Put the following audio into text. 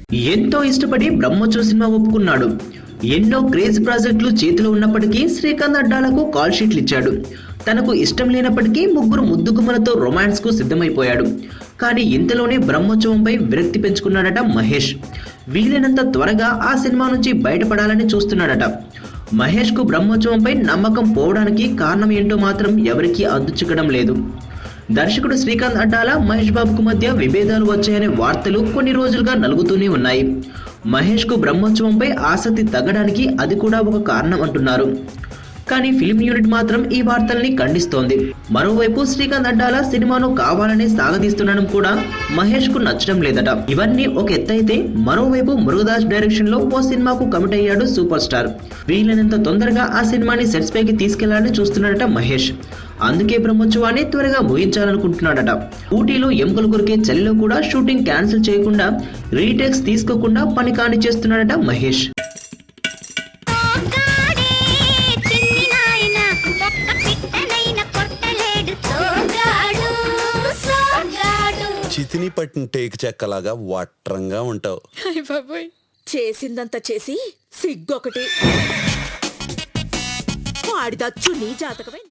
ఎంతో ఇష్టపడి బ్రహ్మోత్సవ సినిమా ఒప్పుకున్నాడు. ఎన్నో క్రేజ్ ప్రాజెక్టులు చేతిలో ఉన్నప్పటికీ శ్రీకాంత్ అడ్డాలకు కాల్ షీట్లు ఇచ్చాడు. తనకు ఇష్టం లేనప్పటికీ ముగ్గురు ముద్దుగుమ్మలతో రొమాన్స్ కు సిద్ధమైపోయాడు. కానీ ఇంతలోనే బ్రహ్మోత్సవంపై విరక్తి పెంచుకున్నాడట మహేష్. వీలైనంత త్వరగా ఆ సినిమా నుంచి బయటపడాలని చూస్తున్నాడట. మహేష్ కు బ్రహ్మోత్సవంపై నమ్మకం పోవడానికి కారణం ఏంటో మాత్రం ఎవరికీ అద్దుచిక్కడం లేదు. దర్శకుడు శ్రీకాంత్ అడ్డాల మహేష్ బాబుకు మధ్య విభేదాలు వచ్చాయనే వార్తలు కొన్ని రోజులుగా నలుగుతూనే ఉన్నాయి. మహేష్ కు బ్రహ్మోత్సవంపై ఆసక్తి తగ్గడానికి అది కూడా ఒక కారణం అంటున్నారు. కానీ ఫిల్మ్ యూనిట్ మాత్రం ఈ వార్తల్ని ఖండిస్తోంది. మరోవైపు శ్రీకాంత్ అడ్డాల సినిమాను కావాలనే సాగదీస్తుండడం కూడా మహేష్ కు నచ్చడం లేదట. ఇవన్నీ ఒక ఎత్తైతే మరోవైపు మురుగదాస్ డైరెక్షన్ లో ఓ సినిమాకు కమిట్ అయ్యాడు సూపర్ స్టార్. వీలైనంత తొందరగా ఆ సినిమాని సెట్స్ పైకి తీసుకెళ్లాలని చూస్తున్నాడట మహేష్. అందుకే బ్రహ్మోత్సవాన్ని త్వరగా ముగించాలనుకుంటున్నాడట. ఊటీలో ఎముకలు కొరికే చలిలో కూడా షూటింగ్ క్యాన్సిల్ చేయకుండా, రీటేక్స్ తీసుకోకుండా పని కాని చేస్తున్నాడట మహేష్. చితిని పట్టిన టేక్ చెక్కలాగా వట్రంగా ఉంటావు. చేసిందంతా చేసి సిగ్గొకటి వాడిదచ్చు నీ జాతకమే.